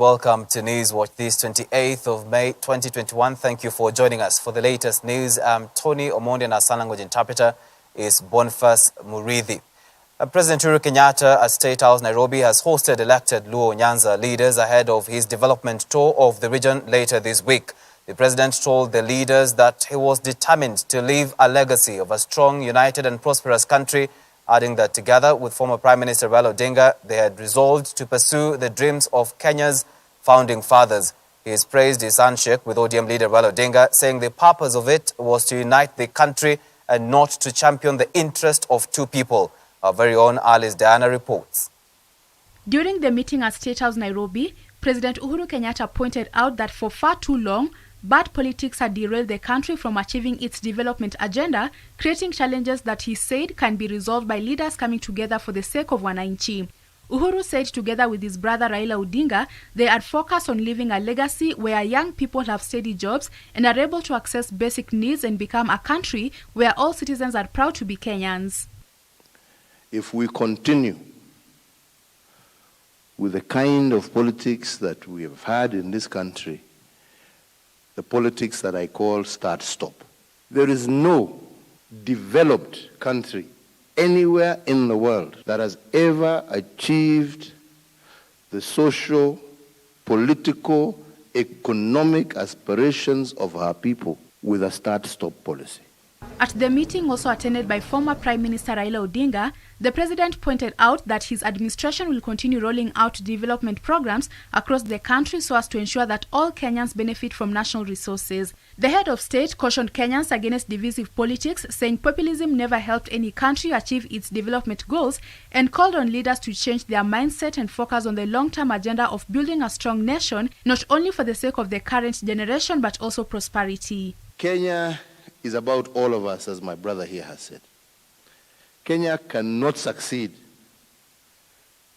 welcome to News Watch this 28th of May 2021. Thank you for joining us. For the latest news, Tony Omondi and our sign language interpreter is Boniface Murithi. President Uhuru Kenyatta at State House, Nairobi, has hosted elected Luo Nyanza leaders ahead of his development tour of the region later this week. The president told the leaders that he was determined to leave a legacy of a strong, united and prosperous country, adding that together with former Prime Minister Raila Odinga, they had resolved to pursue the dreams of Kenya's founding fathers. He has praised his handshake with ODM leader Raila Odinga, saying the purpose of it was to unite the country and not to champion the interest of two people. Our very own Alice Diana reports. During the meeting at State House, Nairobi, President Uhuru Kenyatta pointed out that for far too long, bad politics had derailed the country from achieving its development agenda, creating challenges that he said can be resolved by leaders coming together for the sake of Wananchi. Uhuru said together with his brother Raila Odinga, they had focused on leaving a legacy where young people have steady jobs and are able to access basic needs and become a country where all citizens are proud to be Kenyans. If we continue with the kind of politics that we have had in this country, the politics that I call start-stop. There is no developed country anywhere in the world that has ever achieved the social, political, economic aspirations of our people with a start-stop policy. At the meeting, also attended by former Prime Minister Raila Odinga, the president pointed out that his administration will continue rolling out development programs across the country so as to ensure that all Kenyans benefit from national resources. The head of state cautioned Kenyans against divisive politics, saying populism never helped any country achieve its development goals, and called on leaders to change their mindset and focus on the long-term agenda of building a strong nation, not only for the sake of the current generation, but also prosperity. Kenya is about all of us, as my brother here has said. Kenya cannot succeed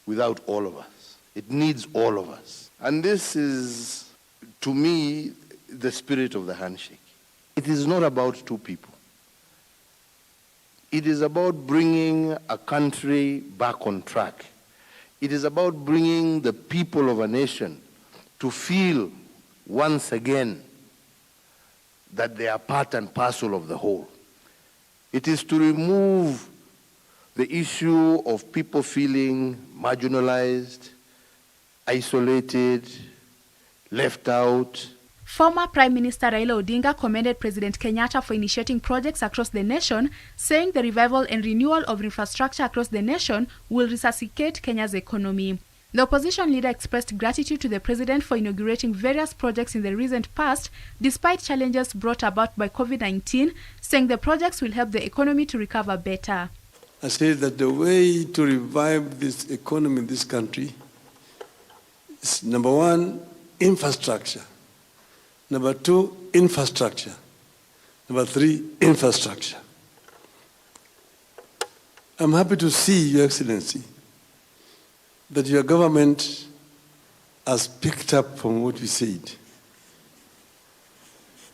without all of us. It needs all of us. And this is, to me, the spirit of the handshake. It is not about two people. It is about bringing a country back on track. It is about bringing the people of a nation to feel once again that they are part and parcel of the whole. It is to remove the issue of people feeling marginalized, isolated, left out. Former Prime Minister Raila Odinga commended President Kenyatta for initiating projects across the nation, saying the revival and renewal of infrastructure across the nation will resuscitate Kenya's economy. The opposition leader expressed gratitude to the president for inaugurating various projects in the recent past, despite challenges brought about by COVID-19, saying the projects will help the economy to recover better. I say that the way to revive this economy in this country is, number one, infrastructure. Number two, infrastructure. Number three, infrastructure. I'm happy to see, Your Excellency, that your government has picked up from what we said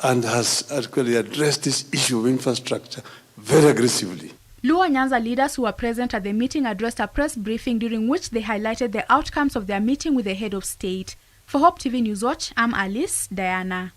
and has actually addressed this issue of infrastructure very aggressively. Luo Nyanza leaders who were present at the meeting addressed a press briefing during which they highlighted the outcomes of their meeting with the head of state. For Hope TV News Watch, I'm Alice Diana.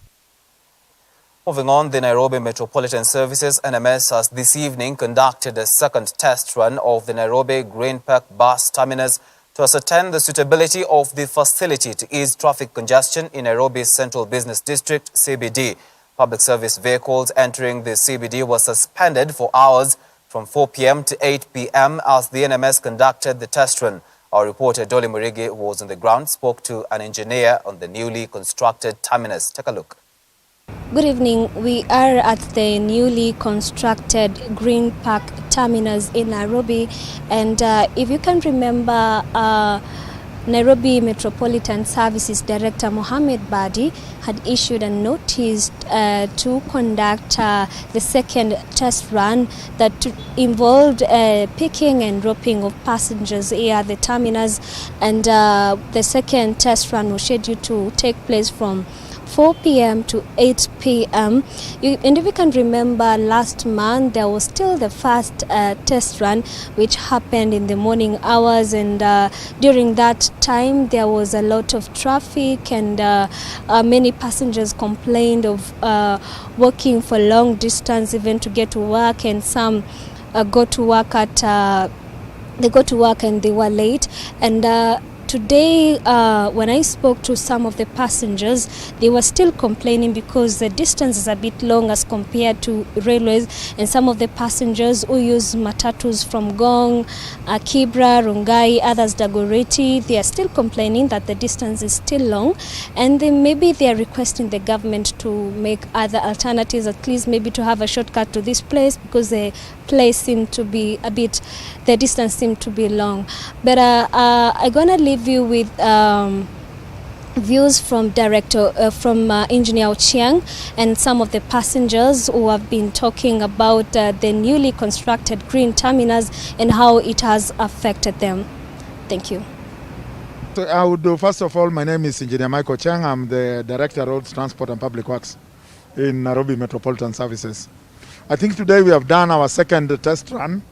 Moving on, the Nairobi Metropolitan Services NMS has this evening conducted a second test run of the Nairobi Green Park bus terminus to ascertain the suitability of the facility to ease traffic congestion in Nairobi's Central Business District, CBD. Public service vehicles entering the CBD were suspended for hours from 4 p.m. to 8 p.m. as the NMS conducted the test run. Our reporter Dolly Murigi, who was on the ground, spoke to an engineer on the newly constructed terminus. Take a look. Good evening. We are at the newly constructed Green Park terminus in Nairobi, and if you can remember, Nairobi Metropolitan Services Director Mohammed Badi had issued a notice to conduct the second test run that involved picking and dropping of passengers here at the terminus, and the second test run was scheduled to take place from 4 p.m. to 8 p.m. And if you can remember, last month there was still the first test run which happened in the morning hours, and during that time there was a lot of traffic, and many passengers complained of walking for long distance even to get to work, and some go to work and they were late. And today, when I spoke to some of the passengers, they were still complaining because the distance is a bit long as compared to railways, and some of the passengers who use matatus from Gong, Kibra, Rongai, others Dagoretti, they are still complaining that the distance is still long, and maybe they are requesting the government to make other alternatives, at least maybe to have a shortcut to this place, because the place seemed to be the distance seemed to be long. But I'm gonna leave you with views from Engineer Ochieng and some of the passengers who have been talking about the newly constructed green terminus and how it has affected them. Thank you. So I would do, first of all, my name is Engineer Michael Chang. I'm the Director of Roads, Transport and Public Works in Nairobi Metropolitan Services. I think today we have done our second test run,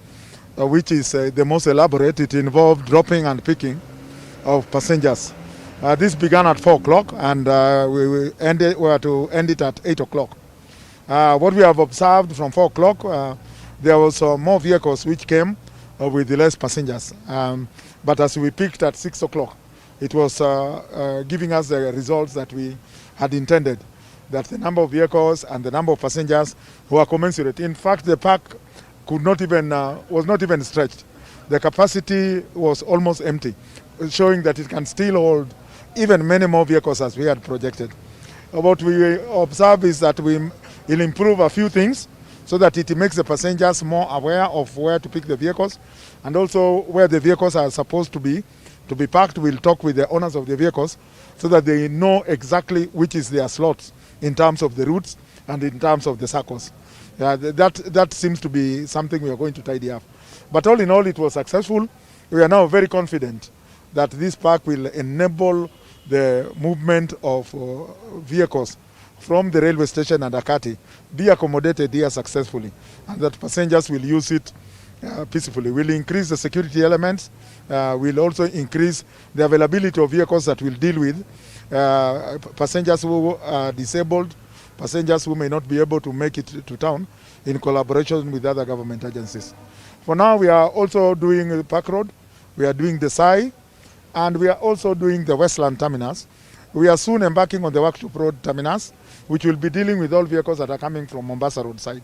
which is the most elaborate. It involved dropping and picking of passengers. This began at 4 o'clock, and we were to end it at 8 o'clock. What we have observed from 4 o'clock, there was more vehicles which came with less passengers. But as we picked at 6 o'clock, it was giving us the results that we had intended, that the number of vehicles and the number of passengers were commensurate. In fact, the park was not even stretched. The capacity was almost empty, showing that it can still hold even many more vehicles as we had projected. What we observe is that we will improve a few things so that it makes the passengers more aware of where to pick the vehicles, and also where the vehicles are supposed to be parked. We'll talk with the owners of the vehicles so that they know exactly which is their slots in terms of the routes and in terms of the circles. That seems to be something we are going to tidy up. But all in all, it was successful. We are now very confident that this park will enable the movement of vehicles from the railway station and Akati be accommodated here successfully, and that passengers will use it peacefully. We'll increase the security elements. We'll also increase the availability of vehicles that will deal with passengers who are disabled, passengers who may not be able to make it to town, in collaboration with other government agencies. For now, we are also doing the Park Road, we are doing the Sai, and we are also doing the Westland Terminus. We are soon embarking on the Workshop Road Terminus, which will be dealing with all vehicles that are coming from Mombasa Road side.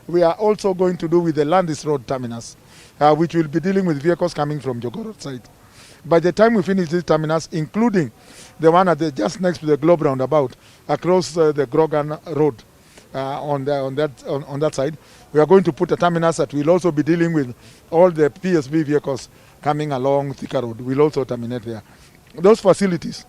We are also going to do with the Landis Road Terminus, which will be dealing with vehicles coming from Jogoo Road side. By the time we finish this terminus, including the one just next to the Globe Roundabout, across the Grogan Road on that side, we are going to put a terminus that will also be dealing with all the PSV vehicles coming along Thika Road. We'll also terminate there. Those facilities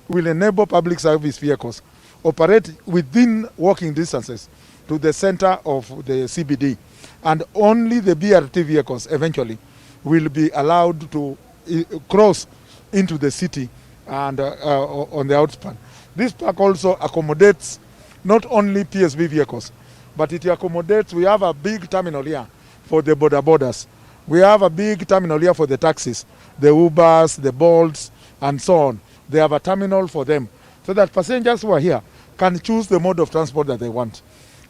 will enable public service vehicles operate within walking distances to the center of the CBD, and only the BRT vehicles eventually will be allowed to cross into the city and on the outspan. This park also accommodates not only PSV vehicles, but it accommodates, we have a big terminal here for the borders. We have a big terminal here for the taxis, the Ubers, the Bolts, and so on. They have a terminal for them, so that passengers who are here can choose the mode of transport that they want.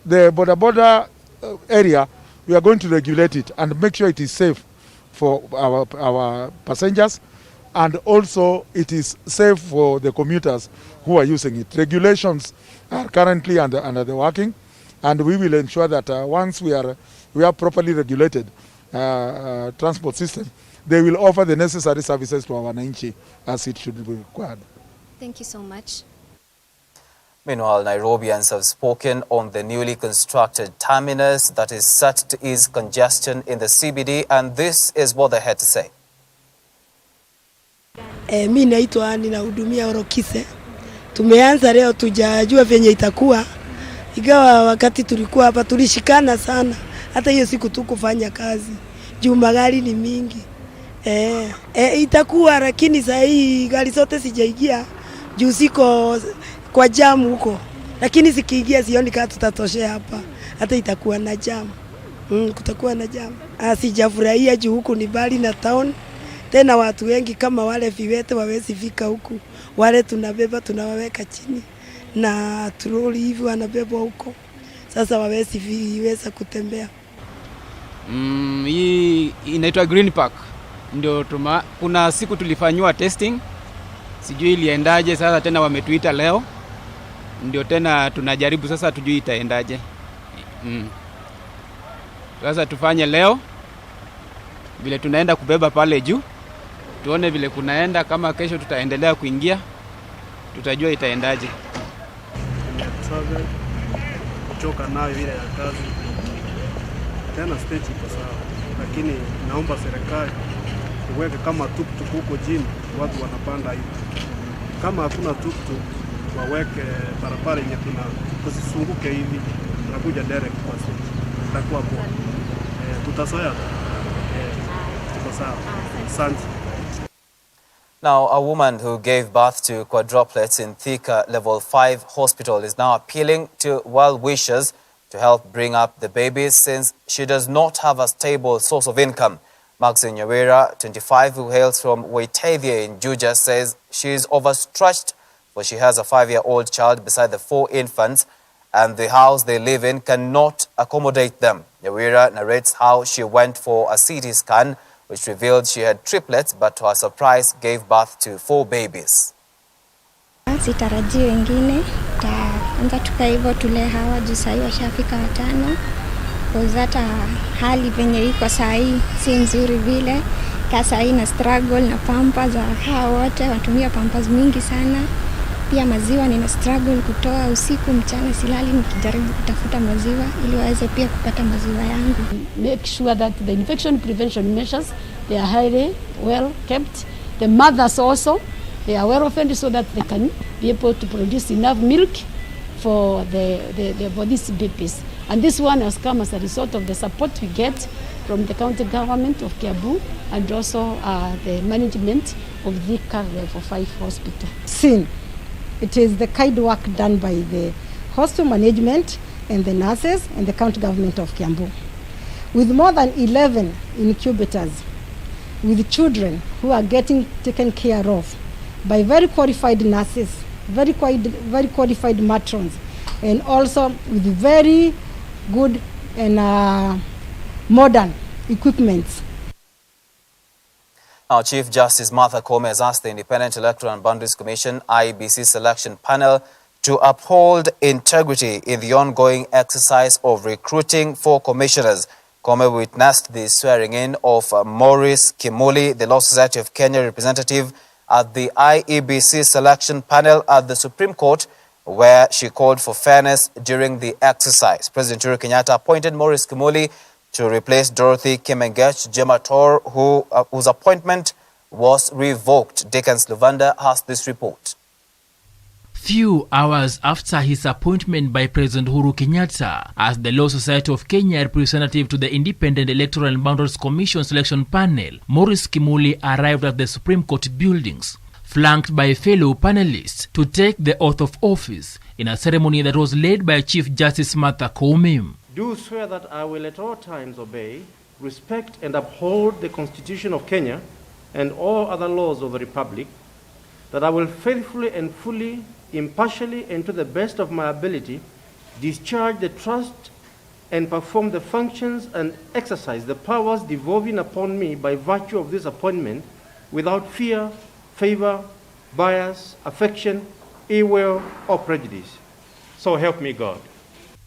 The border area, we are going to regulate it and make sure it is safe for our passengers, and also it is safe for the commuters who are using it. Regulations are currently under the working, and we will ensure that once we are properly regulated transport system, they will offer the necessary services to our wananchi as it should be required. Thank you so much. Meanwhile, Nairobians have spoken on the newly constructed terminus that is set to ease congestion in the CBD, and this is what they had to say. Mimi naitwa ninahudumia Orokise. Tumeanza leo, tujajua venye itakuwa. Ingawa wakati tulikuwa hapa tulishikana sana. Hata hiyo siku tukufanya kazi. Juu magari ni mingi. Itakuwa, lakini saa hii gari zote sijaingia. Juu kwa jamu huko, lakini sikiingia sioni kama tutatoshea hapa, hata itakuwa na jamu. Kutakuwa na jamu. Sijafurahia juu huku ni bali na town. Tena watu wengi kama wale viwete wawezi fika huku. Wale tunabeba tunawaweka chini. Na troli hivi wanabebwa huko. Sasa wawezi viweza kutembea. Hii inaitwa Green Park. Ndio kuna siku tulifanywa testing. Sijui iliendaje, sasa tena wametuita leo. Ndio tena tunajaribu sasa tujui itaendaje. Sasa tufanye leo vile tunaenda kubeba pale juu, tuone vile kunaenda. Kama kesho tutaendelea kuingia, tutajua itaendaje. Travel kuchoka nayo ile ya kazi tena, stage iko sawa, lakini naomba serikali iweke kama tuktuk huko chini, watu wanapanda hivi. Kama hakuna tuktuk, waweke barabara yenye tusisunguke hivi, tunakuja direct kwa stage, itakuwa poa. Tutasoya tuko sawa. Asante. Now, a woman who gave birth to quadruplets in Thika Level 5 Hospital is now appealing to well-wishers to help bring up the babies since she does not have a stable source of income. Maxine Nyawera, 25, who hails from Waitavia in Juja, says she is overstretched for she has a 5-year-old child beside the 4 infants and the house they live in cannot accommodate them. Nyawera narrates how she went for a CT scan which revealed she had triplets, but to her surprise gave birth to 4 babies. Sitarajii wengine, taanza tuka hivyo tule hawa juu saa hii washafika 5. Hata hali venye iko saa hii si nzuri vile. Saa hii na struggle na pampers za hawa wote, watumia pampers mingi sana. Pia maziwa nina struggle kutoa usiku mchana silali nikijaribu kutafuta maziwa ili waweze pia kupata maziwa yangu. Make sure that the infection prevention measures they are highly well kept. The mothers also they are well fed so that they can be able to produce enough milk for for these babies. And this one has come as a result of the support we get from the county government of Kiambu and also the management of Thika Level 5 Hospital. It is the kind work done by the hospital management and the nurses and the county government of Kiambu. With more than 11 incubators, with children who are getting taken care of by very qualified nurses, very qualified matrons, and also with very good and modern equipments. Now, Chief Justice Martha Koome has asked the Independent Electoral and Boundaries Commission IEBC selection panel to uphold integrity in the ongoing exercise of recruiting for commissioners. Koome witnessed the swearing-in of Maurice Kimuli, the Law Society of Kenya representative, at the IEBC selection panel at the Supreme Court, where she called for fairness during the exercise. President Uhuru Kenyatta appointed Maurice Kimuli to replace Dorothy Kimengech Gemator, whose appointment was revoked. Dickens Luvanda has this report. Few hours after his appointment by President Uhuru Kenyatta as the Law Society of Kenya representative to the Independent Electoral and Boundaries Commission selection panel, Maurice Kimuli arrived at the Supreme Court buildings, flanked by fellow panelists, to take the oath of office in a ceremony that was led by Chief Justice Martha Koome. Do swear that I will at all times obey, respect and uphold the Constitution of Kenya and all other laws of the Republic, that I will faithfully and fully, impartially and to the best of my ability discharge the trust and perform the functions and exercise the powers devolving upon me by virtue of this appointment without fear, favor, bias, affection, ill will or prejudice. So help me God.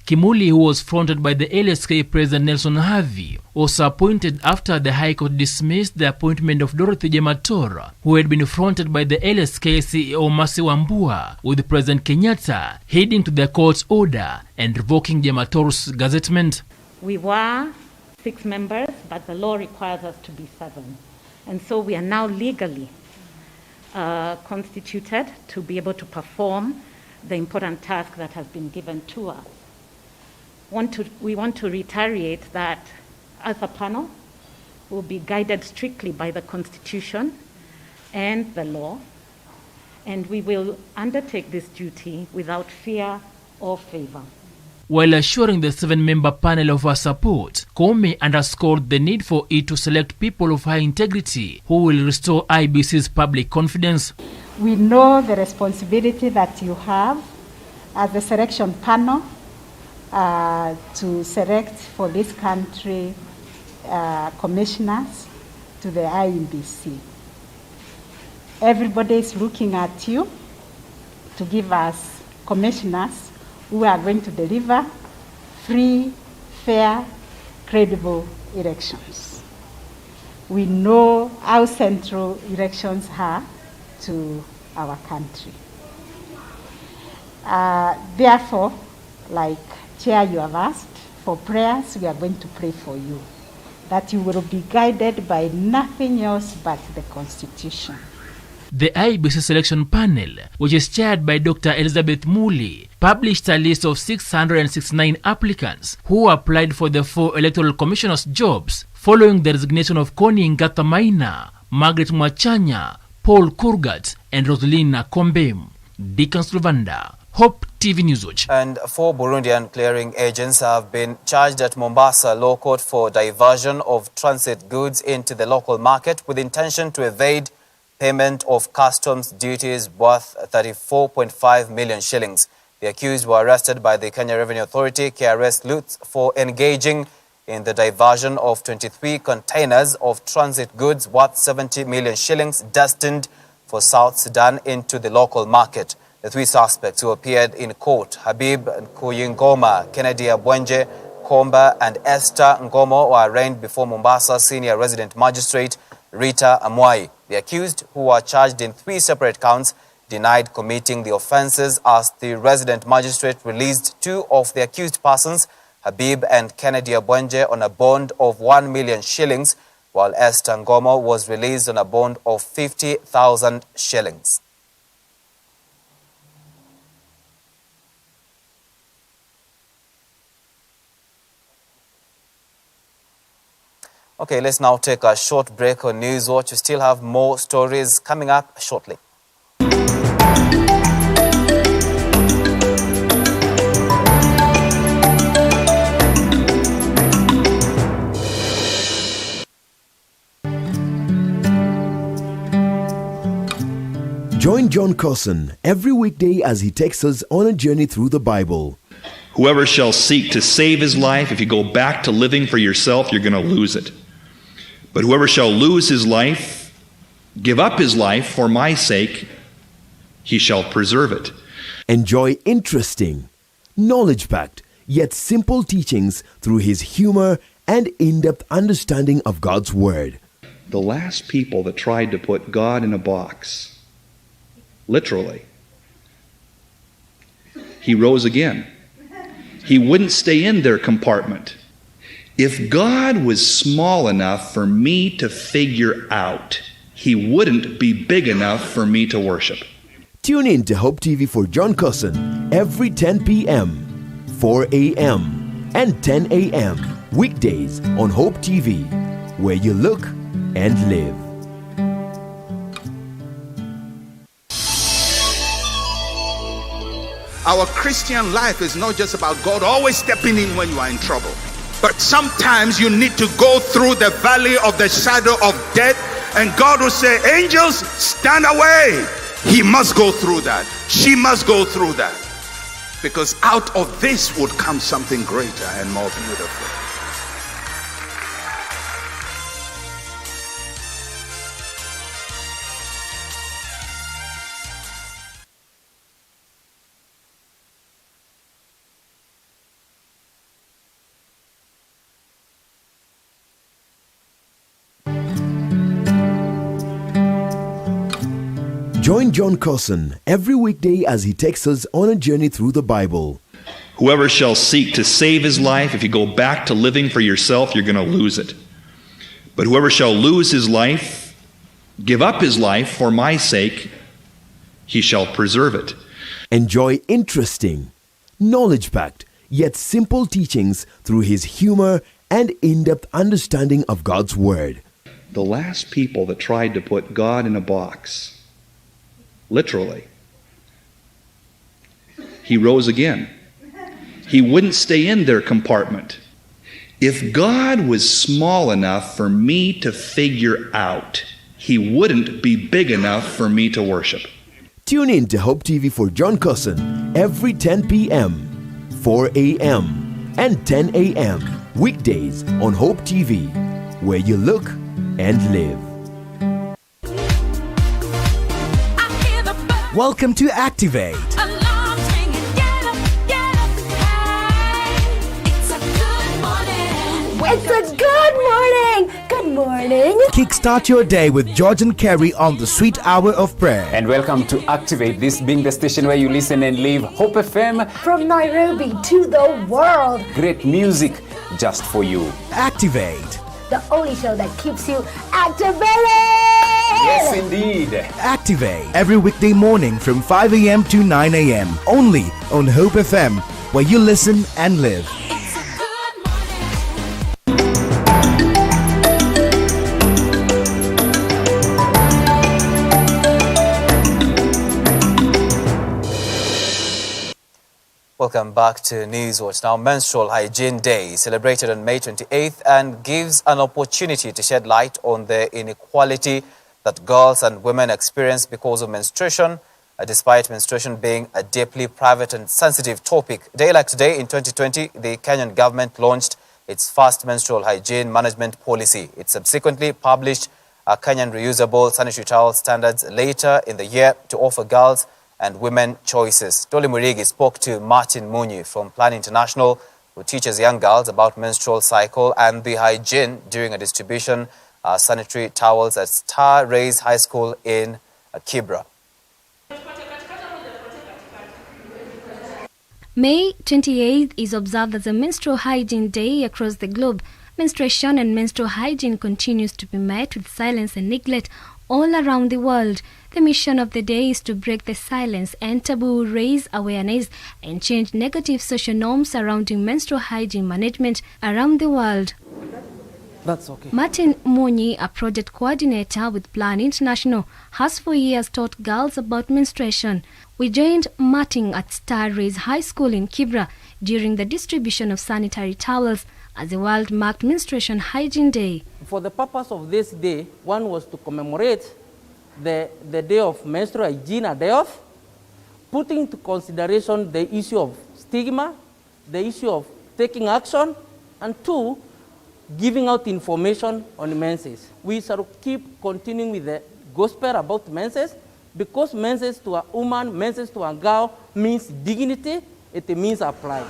Kimuli, who was fronted by the LSK President Nelson Havi, was appointed after the High Court dismissed the appointment of Dorothy Gemator, who had been fronted by the LSK CEO Mercy Wambua, with President Kenyatta heading to the court's order and revoking Gemator's gazettement. We were 6 members, but the law requires us to be 7. And so we are now legally constituted to be able to perform the important task that has been given to us. We want to reiterate that as a panel, we'll be guided strictly by the Constitution and the law, and we will undertake this duty without fear or favor. While assuring the 7-member panel of her support, Koome underscored the need for it to select people of high integrity who will restore IEBC's public confidence. We know the responsibility that you have as the selection panel to select for this country commissioners to the IEBC. Everybody is looking at you to give us commissioners who are going to deliver free, fair, credible elections. We know how central elections are to our country. Therefore, like Chair, you have asked for prayers, we are going to pray for you, that you will be guided by nothing else but the Constitution. The IEBC selection panel, which is chaired by Dr. Elizabeth Muli, published a list of 669 applicants who applied for the 4 electoral commissioners' jobs following the resignation of Connie Ngata Maina, Margaret Mwachanya, Paul Kurgat, and Rosalina Kombe. Deacon Luvanda, Hope TV News Watch. And 4 Burundian clearing agents have been charged at Mombasa Law Court for diversion of transit goods into the local market with intention to evade payment of customs duties worth 34.5 million shillings. The accused were arrested by the Kenya Revenue Authority, KRS Lutz, for engaging in the diversion of 23 containers of transit goods worth 70 million shillings destined for South Sudan into the local market. The 3 suspects who appeared in court, Habib Nkuyingoma, Kennedy Abwenje Komba, and Esther Ngomo, were arraigned before Mombasa Senior Resident Magistrate Rita Amwai. The accused, who are charged in 3 separate counts, denied committing the offences as the resident magistrate released 2 of the accused persons, Habib and Kennedy Abwenje, on a bond of 1 million shillings, while Esther Ngomo was released on a bond of 50,000 shillings. Okay, let's now take a short break on News Watch. We still have more stories coming up shortly. Join John Cousin every weekday as he takes us on a journey through the Bible. Whoever shall seek to save his life, if you go back to living for yourself, you're going to lose it. But whoever shall lose his life, give up his life for my sake, he shall preserve it. Enjoy interesting, knowledge-packed, yet simple teachings through his humor and in-depth understanding of God's Word. The last people that tried to put God in a box, literally, he rose again. He wouldn't stay in their compartment. If God was small enough for me to figure out, he wouldn't be big enough for me to worship. Tune in to Hope TV for John Cousin every 10 p.m., 4 a.m., and 10 a.m. weekdays on Hope TV, where you look and live. Our Christian life is not just about God always stepping in when you are in trouble. But sometimes you need to go through the valley of the shadow of death, and God will say, angels, stand away. He must go through that. She must go through that. Because out of this would come something greater and more beautiful. Join John Cousin every weekday as he takes us on a journey through the Bible. Whoever shall seek to save his life, if you go back to living for yourself, you're going to lose it. But whoever shall lose his life, give up his life for my sake, he shall preserve it. Enjoy interesting, knowledge-packed, yet simple teachings through his humor and in-depth understanding of God's Word. The last people that tried to put God in a box, literally. He rose again. He wouldn't stay in their compartment. If God was small enough for me to figure out, He wouldn't be big enough for me to worship. Tune in to Hope TV for John Cousin every 10 p.m., 4 a.m., and 10 a.m. weekdays on Hope TV, where you look and live. Welcome to Activate. It's a good morning. Good morning. Kickstart your day with George and Kerry on the Sweet Hour of Prayer. And welcome to Activate, this being the station where you listen and live Hope FM. From Nairobi to the world. Great music just for you. Activate. The only show that keeps you activated. Yes, indeed. Activate every weekday morning from 5 a.m. to 9 a.m. only on Hope FM, where you listen and live. Welcome back to Newswatch. Now, Menstrual Hygiene Day is celebrated on May 28th and gives an opportunity to shed light on the inequality that girls and women experience because of menstruation, despite menstruation being a deeply private and sensitive topic. A day like today in 2020, the Kenyan government launched its first menstrual hygiene management policy. It subsequently published a Kenyan reusable sanitary towel standards later in the year to offer girls and women choices. Toli Murigi spoke to Martin Munyi from Plan International, who teaches young girls about menstrual cycle and the hygiene during a distribution sanitary towels at Star Rays High School in Kibra. May 28th is observed as a menstrual hygiene day across the globe. Menstruation and menstrual hygiene continues to be met with silence and neglect all around the world. The mission of the day is to break the silence and taboo, raise awareness, and change negative social norms surrounding menstrual hygiene management around the world. That's okay. Martin Munyi, a project coordinator with Plan International, has for years taught girls about menstruation. We joined Martin at Star Rays High School in Kibra during the distribution of sanitary towels as the world marked Menstruation Hygiene Day. For the purpose of this day, one was to commemorate the day of menstrual hygiene, a day off, putting into consideration the issue of stigma, the issue of taking action, and two, giving out information on menses. We shall keep continuing with the gospel about menses, because menses to a woman, menses to a girl means dignity, it means apply.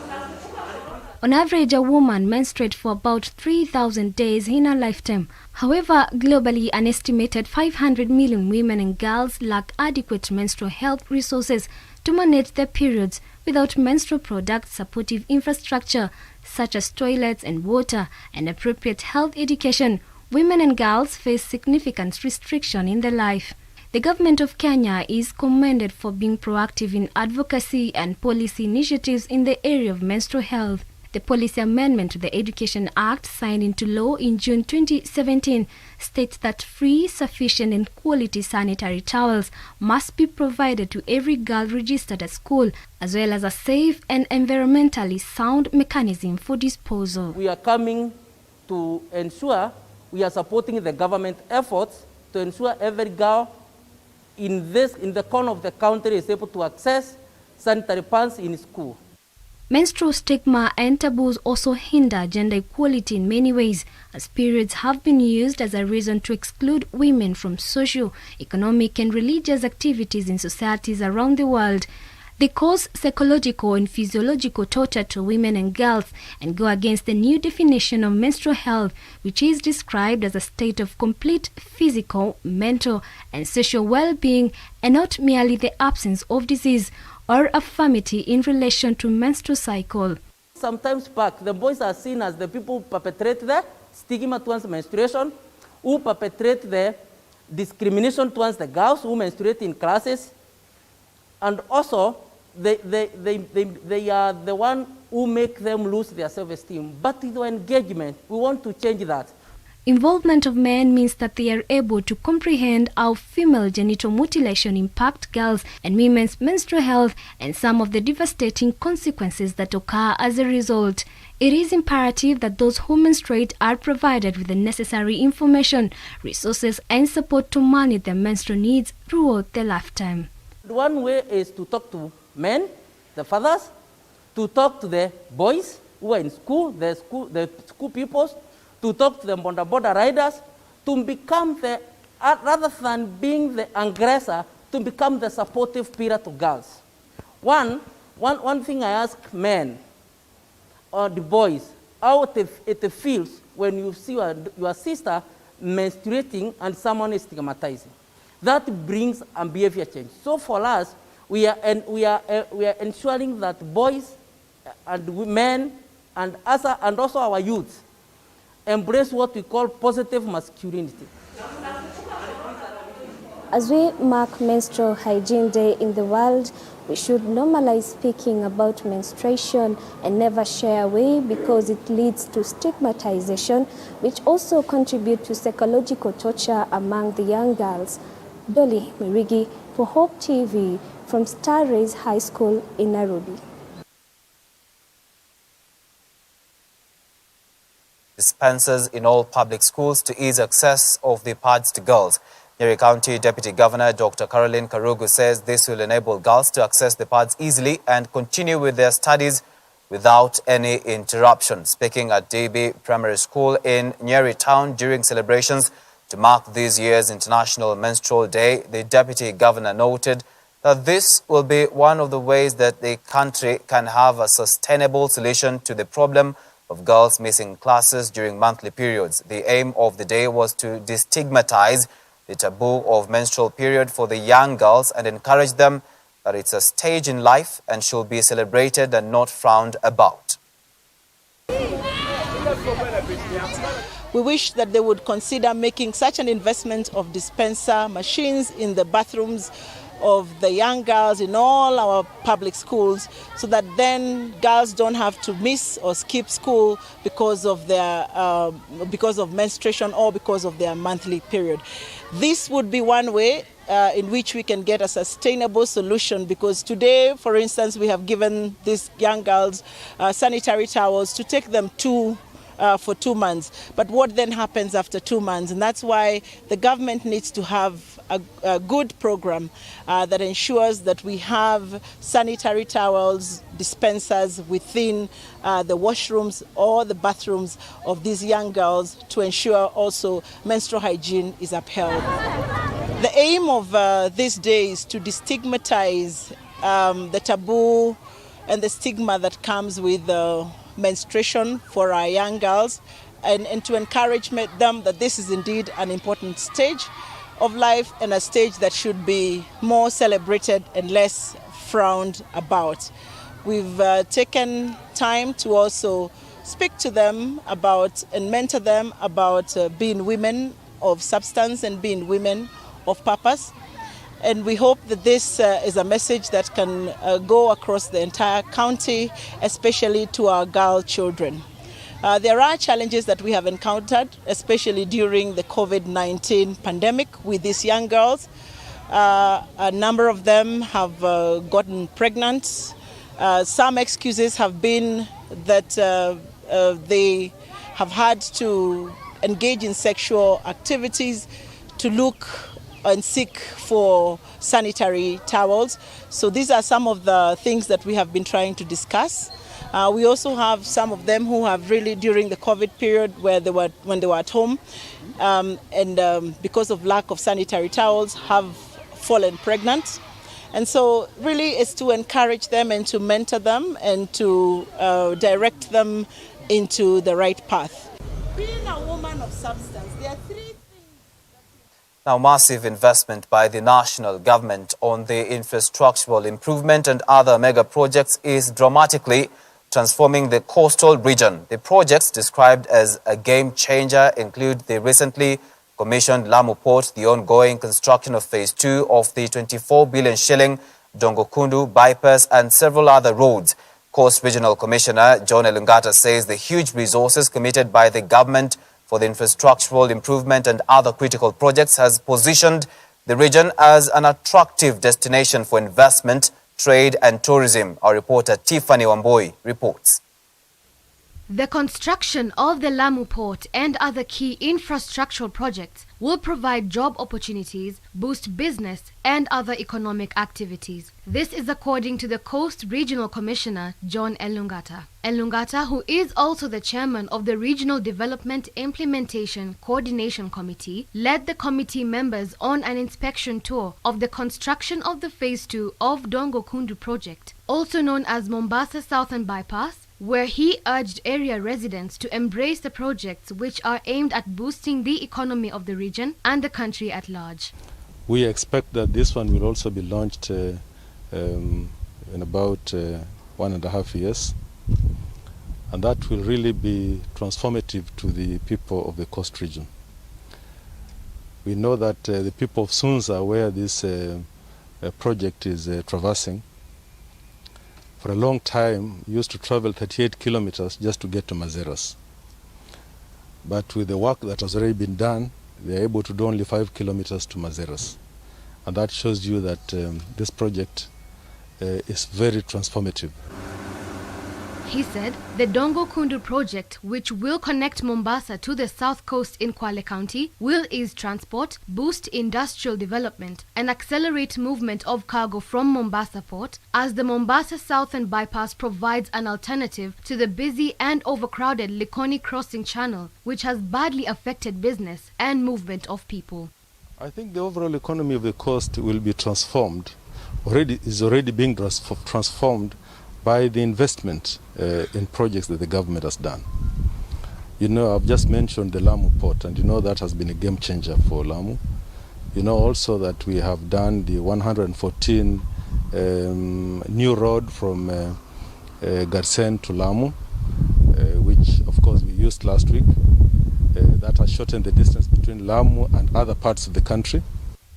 On average, a woman menstruates for about 3,000 days in her lifetime. However, globally, an estimated 500 million women and girls lack adequate menstrual health resources to manage their periods. Without menstrual products, supportive infrastructure such as toilets and water, and appropriate health education, women and girls face significant restriction in their life. The government of Kenya is commended for being proactive in advocacy and policy initiatives in the area of menstrual health. The policy amendment to the Education Act, signed into law in June 2017, states that free, sufficient and quality sanitary towels must be provided to every girl registered at school, as well as a safe and environmentally sound mechanism for disposal. We are coming to ensure we are supporting the government efforts to ensure every girl in the corner of the country is able to access sanitary pads in school. Menstrual stigma and taboos also hinder gender equality in many ways, as periods have been used as a reason to exclude women from social, economic and religious activities in societies around the world. They cause psychological and physiological torture to women and girls and go against the new definition of menstrual health, which is described as a state of complete physical, mental and social well-being, and not merely the absence of disease or affirmity in relation to menstrual cycle. Sometimes back, the boys are seen as the people who perpetrate the stigma towards menstruation, who perpetrate the discrimination towards the girls who menstruate in classes, and also they are the one who make them lose their self-esteem. But with our engagement, we want to change that. Involvement of men means that they are able to comprehend how female genital mutilation impacts girls and women's menstrual health and some of the devastating consequences that occur as a result. It is imperative that those who menstruate are provided with the necessary information, resources, and support to manage their menstrual needs throughout their lifetime. One way is to talk to men, the fathers, to talk to the boys who are in school, the school pupils, to talk to the border riders, to become the, rather than being the aggressor, to become the supportive peer to girls. One thing I ask men or the boys, how it feels when you see your sister menstruating and someone is stigmatizing. That brings a behavior change. So for us, we are ensuring that boys and men and also our youth embrace what we call positive masculinity. As we mark Menstrual Hygiene Day in the world, we should normalize speaking about menstruation and never shy away because it leads to stigmatization, which also contributes to psychological torture among the young girls. Dolly Merigi for Hope TV from Star Rays High School in Nairobi. Dispensers in all public schools to ease access of the pads to girls. Nyeri County Deputy Governor Dr. Caroline Karugu says this will enable girls to access the pads easily and continue with their studies without any interruption. Speaking at DB Primary School in Nyeri Town during celebrations to mark this year's International Menstrual Day, the Deputy Governor noted that this will be one of the ways that the country can have a sustainable solution to the problem of girls missing classes during monthly periods. The aim of the day was to destigmatize the taboo of menstrual period for the young girls and encourage them that it's a stage in life and should be celebrated and not frowned about. We wish that they would consider making such an investment of dispenser machines in the bathrooms of the young girls in all our public schools, so that then girls don't have to miss or skip school because of their because of menstruation or because of their monthly period. This would be one way in which we can get a sustainable solution, because today, for instance, we have given these young girls sanitary towels to take them for 2 months. But what then happens after 2 months? And that's why the government needs to have a good program that ensures that we have sanitary towels, dispensers within the washrooms or the bathrooms of these young girls to ensure also menstrual hygiene is upheld. The aim of this day is to destigmatize the taboo and the stigma that comes with menstruation for our young girls, and to encourage them that this is indeed an important stage of life and a stage that should be more celebrated and less frowned about. We've taken time to also speak to them about and mentor them about being women of substance and being women of purpose. And we hope that this is a message that can go across the entire county, especially to our girl children. There are challenges that we have encountered, especially during the COVID-19 pandemic with these young girls. A number of them have gotten pregnant. Some excuses have been that they have had to engage in sexual activities to look and seek for sanitary towels. So these are some of the things that we have been trying to discuss. We also have some of them who have really, during the COVID period when they were at home, and because of lack of sanitary towels, have fallen pregnant. And so really it's to encourage them and to mentor them and to direct them into the right path. Being a woman of substance, there are three things. Now, massive investment by the national government on the infrastructural improvement and other mega projects is dramatically transforming the coastal region. The projects described as a game changer include the recently commissioned Lamu Port, the ongoing construction of Phase 2 of the 24 billion shilling Dongokundu bypass and several other roads. Coast Regional Commissioner John Elungata says the huge resources committed by the government for the infrastructural improvement and other critical projects has positioned the region as an attractive destination for investment, trade and tourism. Our reporter Tiffany Wamboi reports. The construction of the Lamu port and other key infrastructural projects will provide job opportunities, boost business and other economic activities. This is according to the Coast Regional Commissioner, John Elungata. Elungata, who is also the chairman of the Regional Development Implementation Coordination Committee, led the committee members on an inspection tour of the construction of the Phase 2 of Dongo Kundu project, also known as Mombasa Southern Bypass, where he urged area residents to embrace the projects which are aimed at boosting the economy of the region and the country at large. We expect that this one will also be launched in about 1.5 years, and that will really be transformative to the people of the coast region. We know that the people of Sunza, where this project is traversing, for a long time used to travel 38 kilometers just to get to Mazeras. But with the work that has already been done, they are able to do only 5 kilometers to Mazeras. And that shows you that this project is very transformative. He said the Dongo Kundu project, which will connect Mombasa to the south coast in Kwale County, will ease transport, boost industrial development and accelerate movement of cargo from Mombasa port, as the Mombasa Southern Bypass provides an alternative to the busy and overcrowded Likoni crossing channel, which has badly affected business and movement of people. I think the overall economy of the coast will be transformed, is already being transformed by the investment in projects that the government has done. You know, I've just mentioned the Lamu port, and you know that has been a game changer for Lamu. You know also that we have done the 114 new road from Garsen to Lamu, which of course we used last week. That has shortened the distance between Lamu and other parts of the country.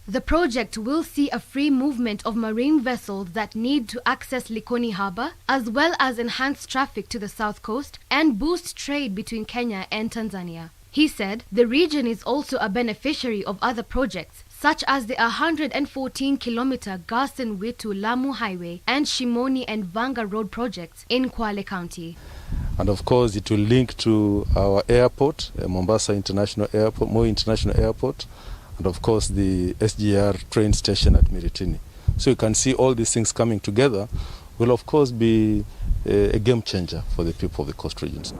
The project will see a free movement of marine vessels that need to access Likoni Harbour, as well as enhance traffic to the south coast and boost trade between Kenya and Tanzania. He said the region is also a beneficiary of other projects, such as the 114-kilometer Garsen-Witu-Lamu Highway and Shimoni and Vanga Road projects in Kwale County. And of course it will link to our airport, Mombasa International Airport, Moi International Airport, and of course the SGR train station at Miritini. So you can see all these things coming together will of course be a game changer for the people of the coast regions.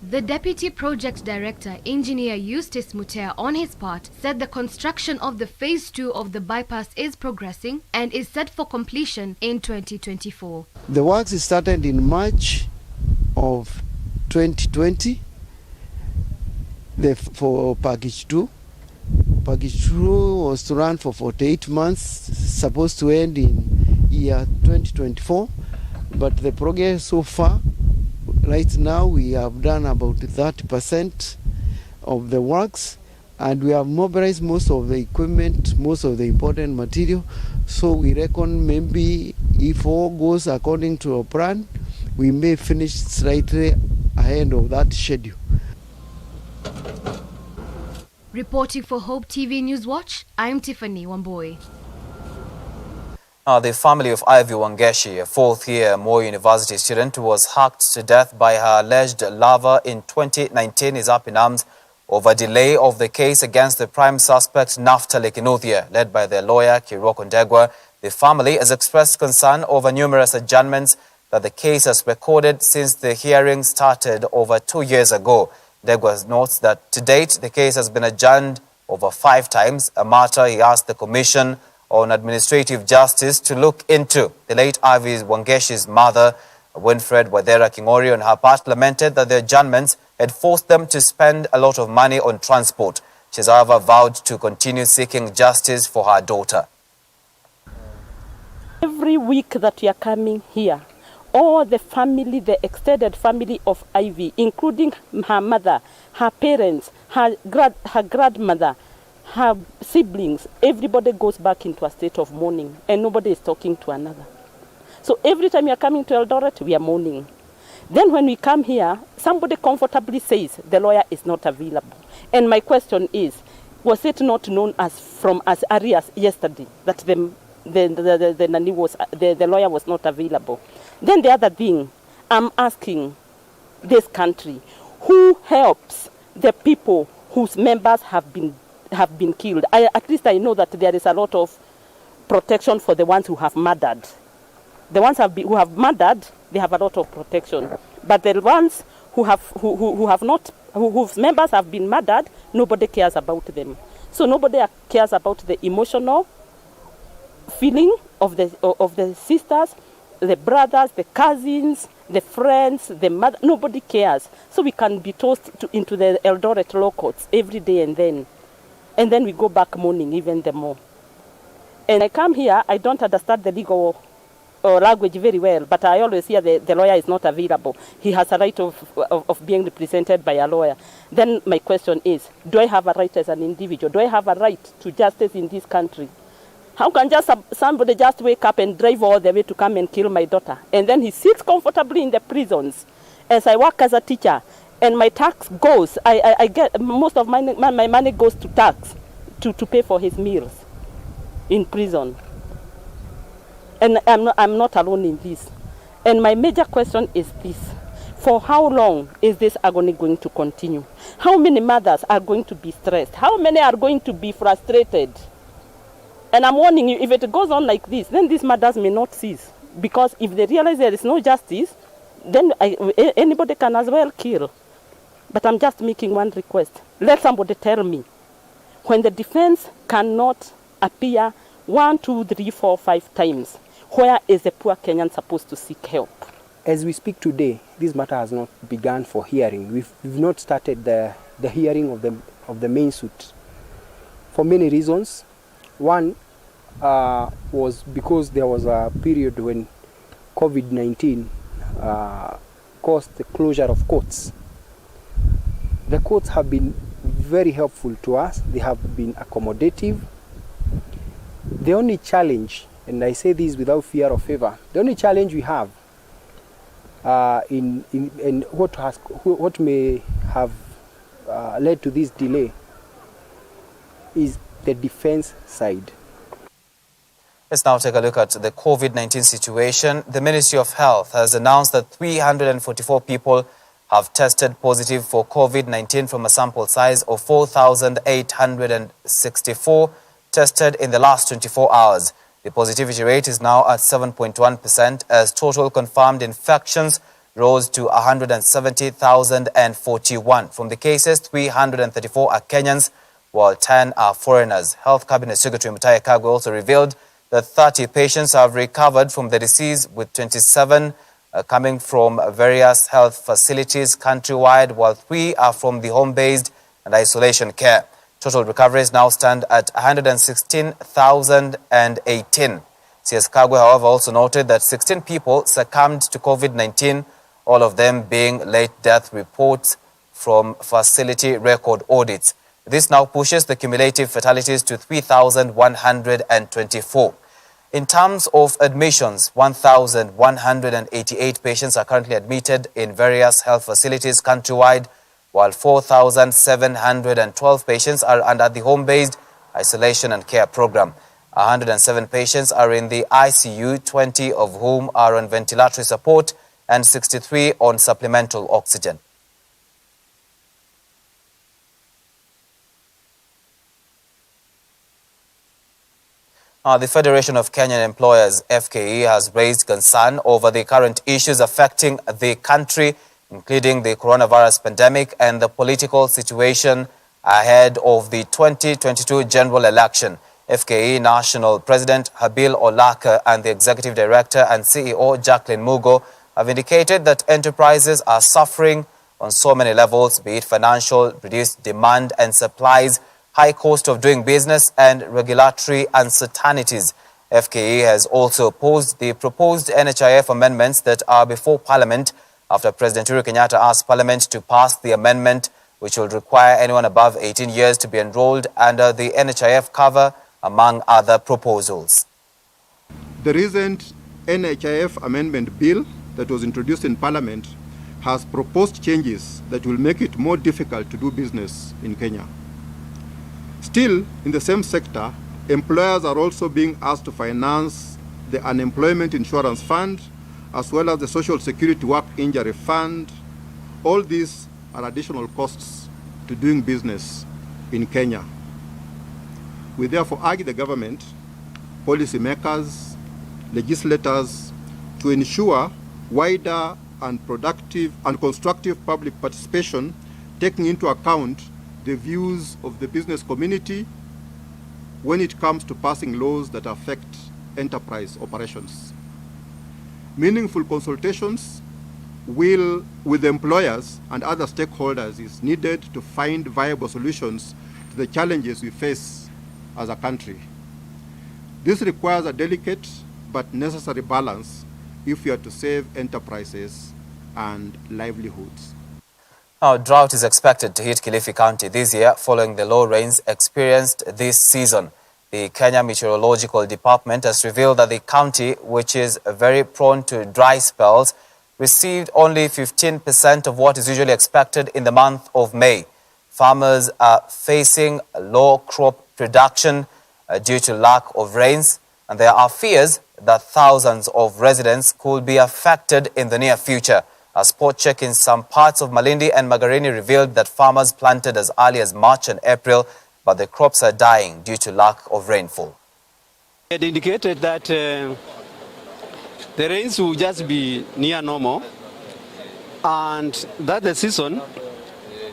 The Deputy Project Director, Engineer Eustace Mutea, on his part, said the construction of the Phase 2 of the bypass is progressing and is set for completion in 2024. The works started in March of 2020 for Package 2. Package 2 was to run for 48 months, supposed to end in year 2024, but the progress so far, right now we have done about 30% of the works, and we have mobilized most of the equipment, most of the important material. So we reckon maybe if all goes according to our plan, we may finish slightly ahead of that schedule. Reporting for Hope TV News Watch, I'm Tiffany Wamboi. The family of Ivy Wangeshi, a fourth-year Moi University student who was hacked to death by her alleged lover in 2019, is up in arms over delay of the case against the prime suspect, Naftali Kinuthia, led by their lawyer, Kiroko Ndegwa. The family has expressed concern over numerous adjournments that the case has recorded since the hearing started over 2 years ago. Ndegwa notes that to date, the case has been adjourned over 5 times, a matter he asked the Commission on Administrative Justice to look into. The late Ivy Wangeshi's mother, Winfred Wadera Kingori, on her part lamented that the adjournments had forced them to spend a lot of money on transport. She has, however, vowed to continue seeking justice for her daughter. Every week that we are coming here, all the family, the extended family of Ivy, including her mother, her parents, her grandmother, her siblings, everybody goes back into a state of mourning and nobody is talking to another. So every time we are coming to Eldoret, we are mourning. Then when we come here, somebody comfortably says the lawyer is not available. And my question is, was it not known as early as yesterday that the lawyer was not available? Then the other thing, I'm asking this country, who helps the people whose members have been killed? At least I know that there is a lot of protection for the ones who have murdered. The ones who have murdered, they have a lot of protection. But the ones whose members have been murdered, nobody cares about them. So nobody cares about the emotional feeling of the sisters, the brothers, the cousins, the friends, the mother. Nobody cares. So we can be tossed into the Eldoret law courts every day and then we go back mourning even the more. And I come here, I don't understand the legal language very well, but I always hear the lawyer is not available. He has a right of being represented by a lawyer. Then my question is, do I have a right as an individual? Do I have a right to justice in this country? How can somebody just wake up and drive all the way to come and kill my daughter? And then he sits comfortably in the prisons. As I work as a teacher, and my tax goes, I get most of my money goes to tax to pay for his meals in prison. And I'm not alone in this. And my major question is this: for how long is this agony going to continue? How many mothers are going to be stressed? How many are going to be frustrated? And I'm warning you, if it goes on like this, then these mothers may not cease. Because if they realize there is no justice, then anybody can as well kill. But I'm just making one request. Let somebody tell me, when the defense cannot appear 1, 2, 3, 4, 5 times, where is the poor Kenyan supposed to seek help? As we speak today, this matter has not begun for hearing. We've not started the hearing of the main suit for many reasons. One was because there was a period when COVID-19 caused the closure of courts. The courts have been very helpful to us. They have been accommodative. The only challenge, and I say this without fear or favor, the only challenge we have in what may have led to this delay is the defense side. Let's now take a look at the COVID-19 situation. The Ministry of Health has announced that 344 people have tested positive for COVID-19 from a sample size of 4,864 tested in the last 24 hours. The positivity rate is now at 7.1% as total confirmed infections rose to 170,041. From the cases, 334 are Kenyans, while 10 are foreigners. Health Cabinet Secretary Mutahi Kagwe also revealed that 30 patients have recovered from the disease, with 27 coming from various health facilities countrywide, while 3 are from the home-based and isolation care. Total recoveries now stand at 116,018. CS Kagwe, however, also noted that 16 people succumbed to COVID-19, all of them being late death reports from facility record audits. This now pushes the cumulative fatalities to 3,124. In terms of admissions, 1,188 patients are currently admitted in various health facilities countrywide, while 4,712 patients are under the home-based isolation and care program. 107 patients are in the ICU, 20 of whom are on ventilatory support and 63 on supplemental oxygen. The Federation of Kenyan Employers, FKE, has raised concern over the current issues affecting the country, including the coronavirus pandemic and the political situation ahead of the 2022 general election. FKE National President Habil Olaka and the Executive Director and CEO Jacqueline Mugo have indicated that enterprises are suffering on so many levels, be it financial, reduced demand and supplies, high cost of doing business and regulatory uncertainties. FKE has also opposed the proposed NHIF amendments that are before Parliament after President Uhuru Kenyatta asked Parliament to pass the amendment which will require anyone above 18 years to be enrolled under the NHIF cover, among other proposals. The recent NHIF amendment bill that was introduced in Parliament has proposed changes that will make it more difficult to do business in Kenya. Still, in the same sector, employers are also being asked to finance the Unemployment Insurance Fund, as well as the Social Security Work Injury Fund. All these are additional costs to doing business in Kenya. We therefore urge the government, policymakers, legislators to ensure wider and productive and constructive public participation, taking into account the views of the business community when it comes to passing laws that affect enterprise operations. Meaningful consultations with employers and other stakeholders is needed to find viable solutions to the challenges we face as a country. This requires a delicate but necessary balance if we are to save enterprises and livelihoods. Now, drought is expected to hit Kilifi County this year following the low rains experienced this season. The Kenya Meteorological Department has revealed that the county, which is very prone to dry spells, received only 15% of what is usually expected in the month of May. Farmers are facing low crop production due to lack of rains, and there are fears that thousands of residents could be affected in the near future. A spot check in some parts of Malindi and Magarini revealed that farmers planted as early as March and April, but the crops are dying due to lack of rainfall. It indicated that the rains will just be near normal and that the season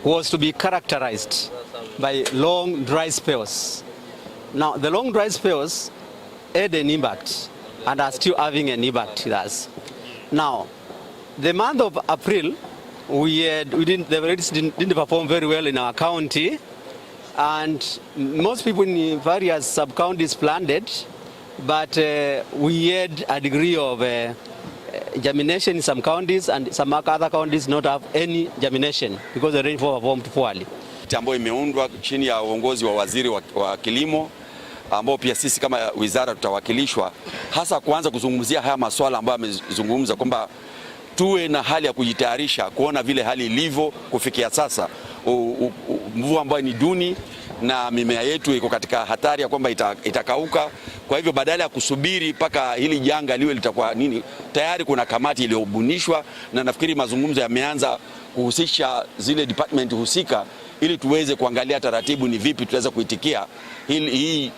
was to be characterized by long dry spells. Now, the long dry spells had an impact and are still having an impact with us. Now, the month of April, the rains didn't perform very well in our county, and most people in various sub-counties planted, but we had a degree of germination in some counties, and some other counties not have any germination because the rainfall performed poorly. Ambayo imeundwa chini ya uongozi wa waziri wa kilimo, ambao pia sisi kama wizara tutawakilishwa hasa kuanza kuzungumzia haya masuala ambayo amezungumza kwamba tuwe na hali ya kujitayarisha kuona vile hali ilivyo kufikia sasa. Mvua ambayo ni duni na mimea yetu iko katika hatari ya kwamba itakauka. Kwa hivyo badala ya kusubiri mpaka hili janga liwe litakuwa nini, tayari kuna kamati iliyobunishwa na nafikiri mazungumzo yameanza kuhusisha zile department husika ili tuweze kuangalia taratibu ni vipi tutaweza kuitikia hii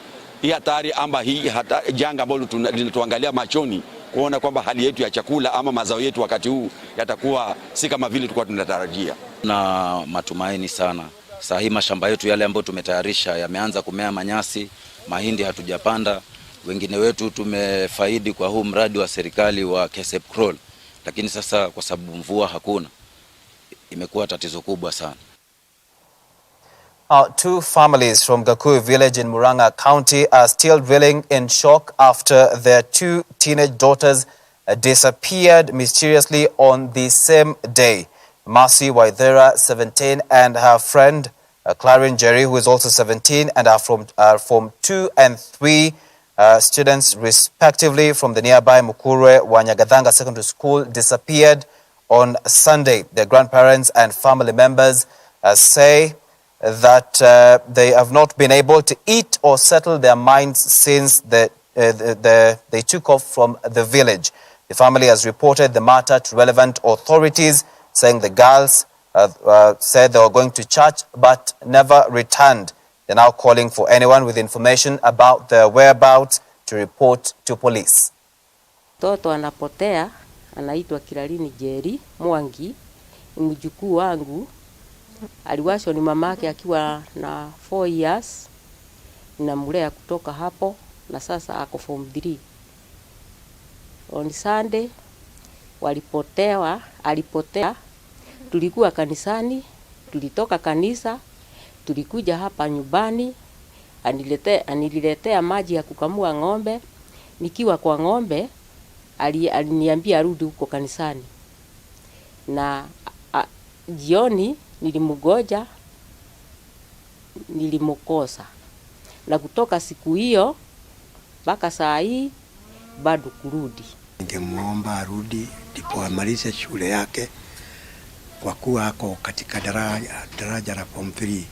hatari amba hii janga ambalo tunatuangalia machoni kuona kwamba hali yetu ya chakula ama mazao yetu wakati huu yatakuwa si kama vile tulikuwa tunatarajia. Na matumaini sana. Sasa hii mashamba yetu yale ambayo tumetayarisha yameanza kumea manyasi, mahindi hatujapanda. Wengine wetu tumefaidi kwa huu mradi wa serikali wa KSEP Crawl. Lakini sasa kwa sababu mvua hakuna, imekuwa tatizo kubwa sana. Two families from Gakuyu village in Murang'a County are still reeling in shock after their two teenage daughters disappeared mysteriously on the same day. Mercy Waithera, 17, and her friend Clarin Jerry, who is also 17, and are from 2 and 3 students respectively from the nearby Mukure Wanyagadanga Secondary School, disappeared on Sunday. Their grandparents and family members say that they have not been able to eat or settle their minds since they took off from the village. The family has reported the matter to relevant authorities, saying the girls said they were going to church but never returned. They're now calling for anyone with information about their whereabouts to report to police. Mtoto anapotea, anaitwa Clarin Jerry Mwangi, mjukuu wangu. Aliwashwa ni mamake akiwa na 4 years, ninamlea kutoka hapo na sasa ako form 3. On Sunday alipotea, tulikuwa kanisani, tulitoka kanisa, tulikuja hapa nyumbani, anililetea maji ya kukamua ng'ombe. Nikiwa kwa ng'ombe, aliniambia arudi huko kanisani. Na jioni nilimgoja, nilimukosa. Na kutoka siku hiyo mpaka saa hii bado kurudi. Ningemwomba arudi ndipo amalize shule yake kwa kuwa ako katika daraja la form 3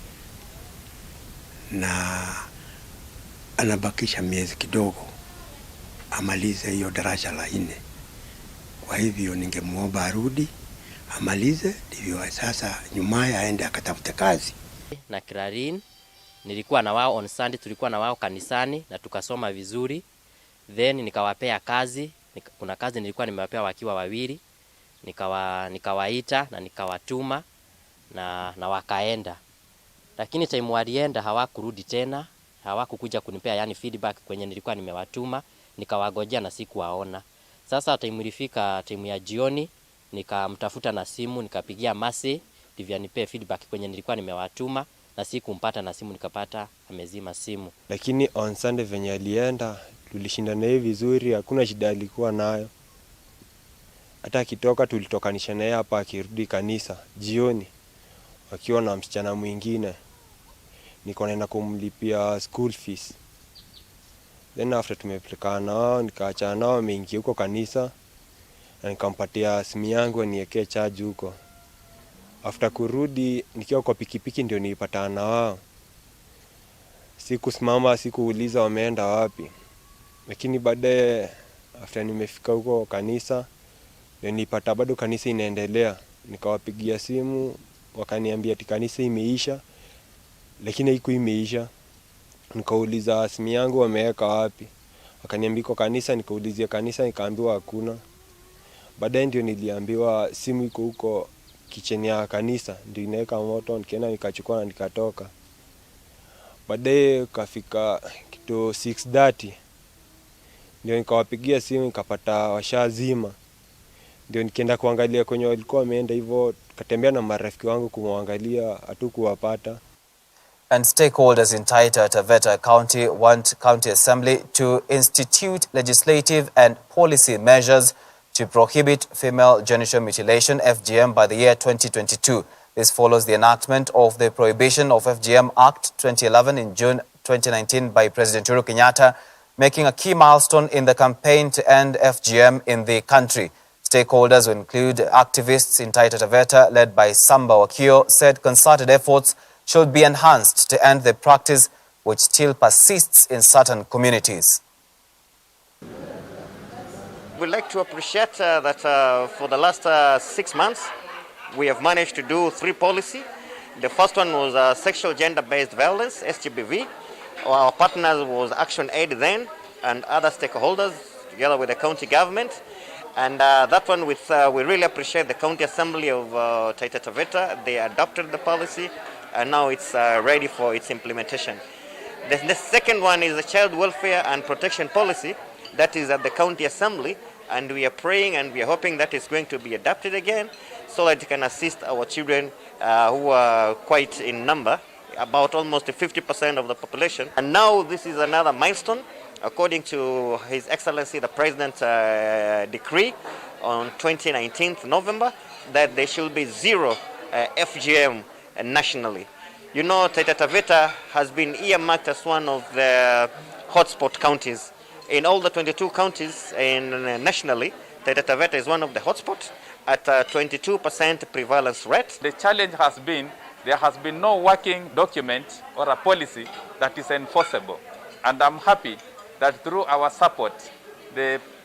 na anabakisha miezi kidogo amalize hiyo daraja la 4. Kwa hivyo ningemuomba arudi amalize, ndivyo sasa nyumaye aende akatafute kazi. Na Clarin nilikuwa na wao on Sunday, tulikuwa na wao kanisani na tukasoma vizuri, then nikawapea kazi. Kuna kazi nilikuwa nimewapea wakiwa wawili, nikawaita na nikawatuma na wakaenda, lakini time walienda hawakurudi tena, hawakukuja kunipea yani feedback kwenye nilikuwa nimewatuma, nikawagojea na sikuwaona. Sasa time ilifika, time ya jioni, nikamtafuta na simu, nikapigia Masi ndivyo anipe feedback kwenye nilikuwa nimewatuma, na sikumpata na simu nikapata amezima simu. Lakini on Sunday venye alienda tulishindana hivi vizuri, hakuna shida alikuwa nayo. Hata akitoka tulitokanisha naye hapa akirudi kanisa jioni wakiwa na msichana mwingine. Niko naenda kumlipia school fees. Then after tumepelekana nao, nikaachana nao wameingia huko kanisa na nikampatia simu yangu niwekee charge huko. After kurudi nikiwa kwa pikipiki ndio nilipatana na wao. Sikusimama, sikuuliza wameenda wapi. Lakini baadaye after nimefika huko kanisa ndio nilipata bado kanisa inaendelea. Nikawapigia simu wakaniambia ati kanisa imeisha, lakini haiko imeisha. Nikauliza simu yangu wameweka wapi. Wakaniambia kwa kanisa, nikaulizia kanisa nikaambiwa hakuna. Baadaye ndio niliambiwa simu iko huko kicheni ya kanisa ndio inaweka moto, nikaenda nikachukua na nikatoka. Baadaye kafika kitu 6:30 ndio nikawapigia simu nikapata washazima. Ndio nikaenda kuangalia kwenye walikuwa wameenda hivyo, katembea na marafiki wangu kumwangalia, hatukuwapata. And stakeholders in Taita Taveta County want County Assembly to institute legislative and policy measures to prohibit female genital mutilation (FGM) by the year 2022. This follows the enactment of the Prohibition of FGM Act 2011 in June 2019 by President Uhuru Kenyatta, making a key milestone in the campaign to end FGM in the country. Stakeholders will include activists in Taita Taveta, led by Samba Wakio, said concerted efforts should be enhanced to end the practice which still persists in certain communities. We'd like to appreciate that for the last 6 months, we have managed to do 3 policies. The first one was sexual gender-based violence, SGBV. Our partners was Action Aid then and other stakeholders together with the county government. And that one we really appreciate the County Assembly of Taita Taveta. They adopted the policy and now it's ready for its implementation. The second one is the child welfare and protection policy that is at the County Assembly, and we are praying and we are hoping that it's going to be adopted again so that it can assist our children who are quite in number, about almost 50% of the population. And now this is another milestone according to His Excellency the President's decree on 2019 November that there should be 0 FGM nationally. You know, Taita Taveta has been earmarked as one of the hotspot counties. In all the 22 counties nationally, Taita Taveta is one of the hotspots at a 22% prevalence rate. The challenge has been there has been no working document or a policy that is enforceable. And I'm happy that through our support,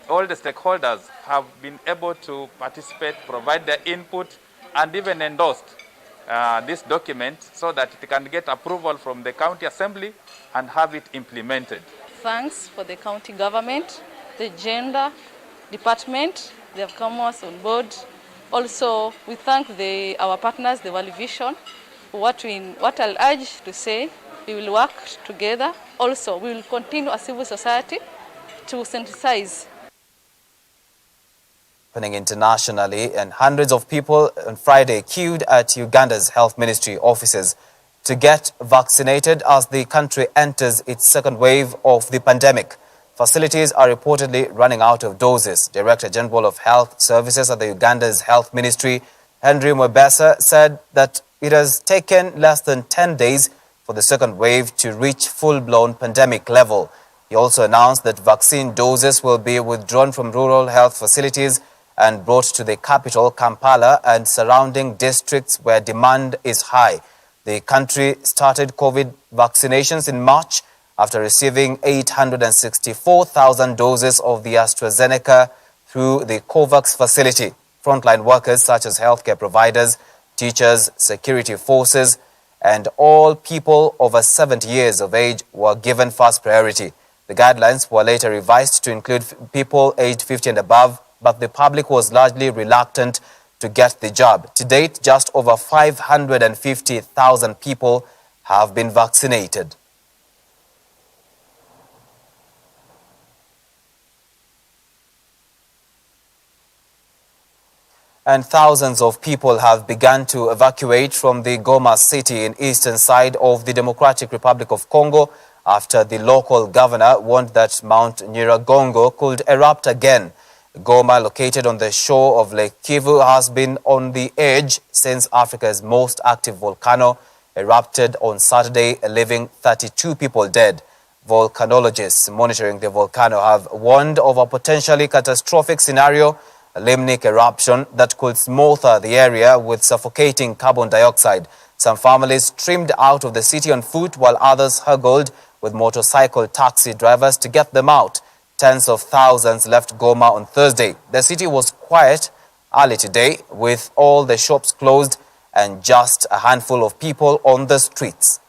all the stakeholders have been able to participate, provide their input, and even endorsed this document so that it can get approval from the County Assembly and have it implemented. Thanks for the county government, the gender department, they have come us on board. Also, we thank our partners, the World Vision. What I'll urge to say, we will work together. Also, we will continue as civil society to sensitize. Happening internationally, and hundreds of people on Friday queued at Uganda's health ministry offices to get vaccinated as the country enters its second wave of the pandemic. Facilities are reportedly running out of doses. Director General of Health Services at the Uganda's health ministry, Henry Mwebesa, said that it has taken less than 10 days for the second wave to reach full-blown pandemic level. He also announced that vaccine doses will be withdrawn from rural health facilities and brought to the capital, Kampala, and surrounding districts where demand is high. The country started COVID vaccinations in March after receiving 864,000 doses of the AstraZeneca through the COVAX facility. Frontline workers such as healthcare providers, teachers, security forces, and all people over 70 years of age were given first priority. The guidelines were later revised to include people aged 50 and above, but the public was largely reluctant to get the jab. To date, just over 550,000 people have been vaccinated. And thousands of people have begun to evacuate from the Goma city in eastern side of the Democratic Republic of Congo after the local governor warned that Mount Nyiragongo could erupt again. Goma, located on the shore of Lake Kivu, has been on the edge since Africa's most active volcano erupted on Saturday, leaving 32 people dead. Volcanologists monitoring the volcano have warned of a potentially catastrophic scenario, a limnic eruption that could smother the area with suffocating carbon dioxide. Some families streamed out of the city on foot, while others haggled with motorcycle taxi drivers to get them out. Tens of thousands left Goma on Thursday. The city was quiet early today, with all the shops closed and just a handful of people on the streets.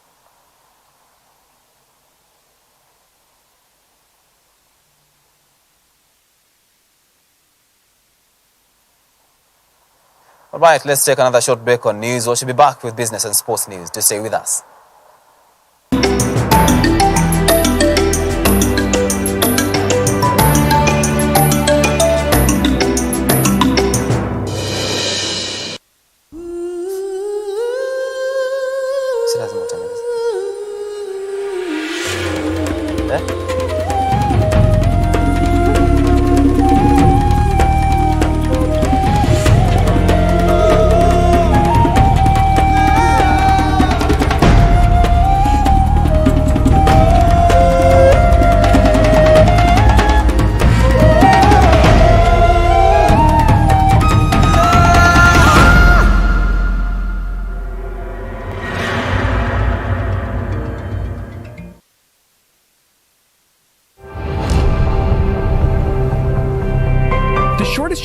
All right, let's take another short break on news. We should be back with business and sports news. Do stay with us.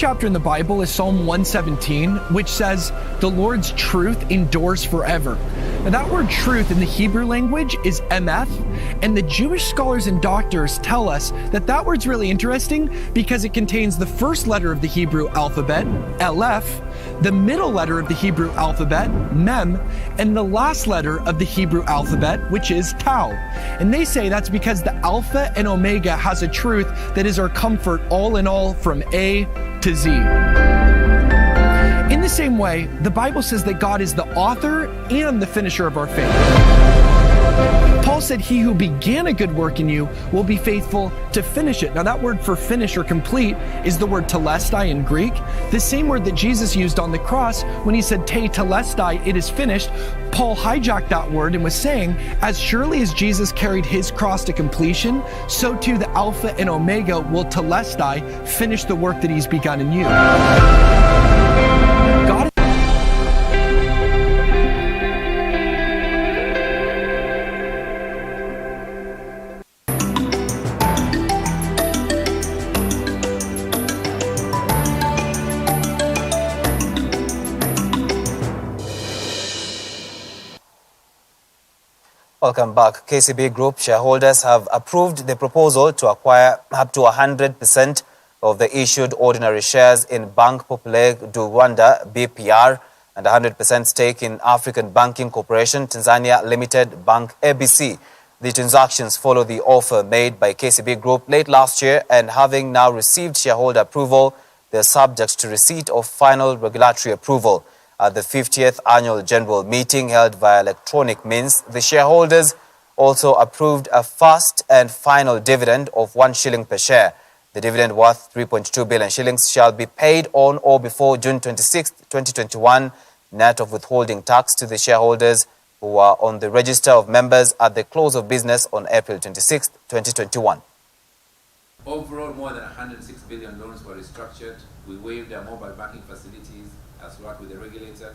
Chapter in the Bible is Psalm 117, which says, "The Lord's truth endures forever." Now that word truth in the Hebrew language is emeth, and the Jewish scholars and doctors tell us that that word's really interesting because it contains the first letter of the Hebrew alphabet, Aleph, the middle letter of the Hebrew alphabet, Mem, and the last letter of the Hebrew alphabet, which is Tau. And they say that's because the Alpha and Omega has a truth that is our comfort all in all from A to Z. In the same way, the Bible says that God is the author and the finisher of our faith. Paul said, "He who began a good work in you will be faithful to finish it." Now that word for finish or complete is the word telestai in Greek, the same word that Jesus used on the cross when he said, "Te telestai, it is finished." Paul hijacked that word and was saying, as surely as Jesus carried his cross to completion, so too the Alpha and Omega will telestai, finish the work that he's begun in you. God Welcome back. KCB Group shareholders have approved the proposal to acquire up to 100% of the issued ordinary shares in Bank Populaire du Rwanda, BPR, and 100% stake in African Banking Corporation, Tanzania Limited, Bank ABC. The transactions follow the offer made by KCB Group late last year, and having now received shareholder approval, they are subject to receipt of final regulatory approval. At the 50th Annual General Meeting held via electronic means, the shareholders also approved a first and final dividend of 1 shilling per share. The dividend worth 3.2 billion shillings shall be paid on or before June 26, 2021, net of withholding tax to the shareholders who are on the register of members at the close of business on April 26, 2021. Overall, more than 106 billion loans were restructured. We waived our mobile banking facilities as worked with the regulator.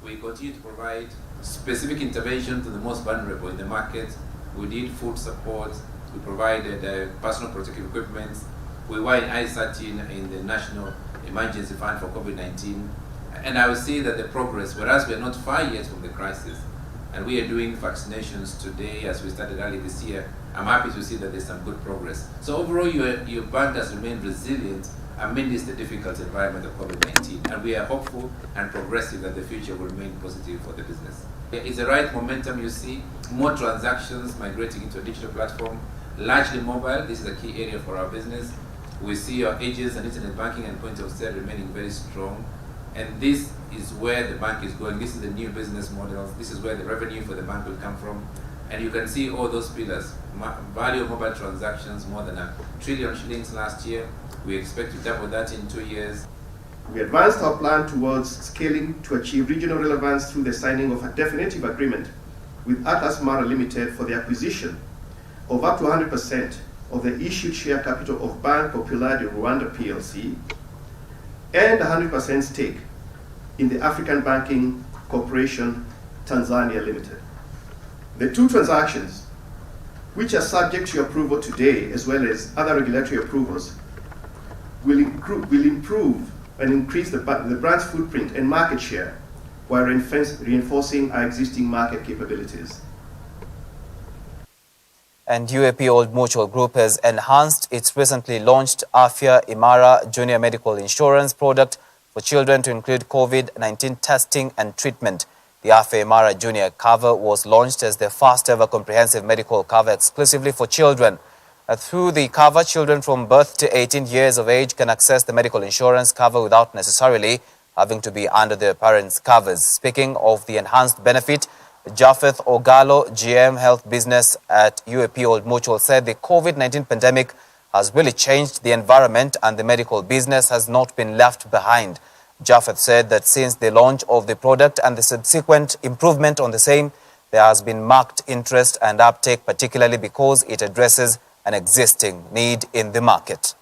We continue to provide specific intervention to the most vulnerable in the market. We did food support. We provided personal protective equipment. We were in I-13 in the National Emergency Fund for COVID-19. And I would say that the progress, whereas we are not far yet from the crisis, and we are doing vaccinations today as we started early this year, I'm happy to see that there's some good progress. So overall, your bank has remained resilient amidst the difficult environment of COVID-19. And we are hopeful and progressive that the future will remain positive for the business. It's the right momentum you see, more transactions migrating into a digital platform, largely mobile. This is a key area for our business. We see our agents and internet banking and point of sale remaining very strong. And this is where the bank is going. This is the new business model. This is where the revenue for the bank will come from. And you can see all those pillars. Value of mobile transactions, more than 1 trillion shillings last year. We expect to double that in 2 years. We advanced our plan towards scaling to achieve regional relevance through the signing of a definitive agreement with Atlas Mara Limited for the acquisition of up to 100% of the issued share capital of Bank Popular de Rwanda PLC and 100% stake in the African Banking Corporation Tanzania Limited. The two transactions, which are subject to approval today as well as other regulatory approvals, will improve and increase the brand's footprint and market share while reinforcing our existing market capabilities. And UAP Old Mutual Group has enhanced its recently launched Afya Imara Junior Medical Insurance product for children to include COVID-19 testing and treatment. The Afya Imara Junior cover was launched as the first ever comprehensive medical cover exclusively for children. Through the cover, children from birth to 18 years of age can access the medical insurance cover without necessarily having to be under their parents' covers. Speaking of the enhanced benefit, Japheth Ogalo, GM Health Business at UAP Old Mutual, said the COVID-19 pandemic has really changed the environment and the medical business has not been left behind. Japheth said that since the launch of the product and the subsequent improvement on the same, there has been marked interest and uptake, particularly because it addresses an existing need in the market.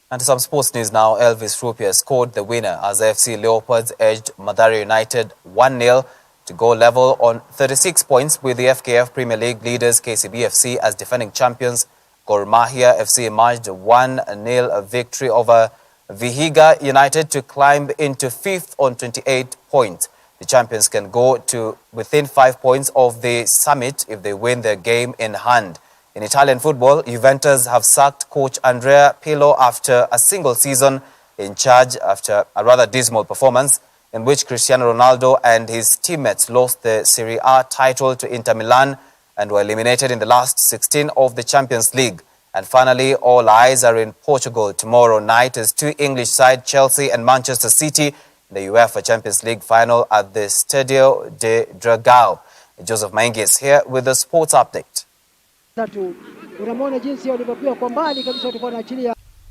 And some sports news now. Elvis Rupia scored the winner as FC Leopards edged Mathare United 1-0 to go level on 36 points with the FKF Premier League leaders KCB FC as defending champions. Gor Mahia FC emerged 1-0 victory over Vihiga United to climb into 5th on 28 points. The champions can go to within 5 points of the summit if they win their game in hand. In Italian football, Juventus have sacked coach Andrea Pirlo after a single season in charge after a rather dismal performance in which Cristiano Ronaldo and his teammates lost the Serie A title to Inter Milan and were eliminated in the last 16 of the Champions League. And finally, all eyes are in Portugal tomorrow night as two English sides, Chelsea and Manchester City, in the UEFA Champions League final at the Stadio de Dragao. Joseph Maingi is here with the sports update.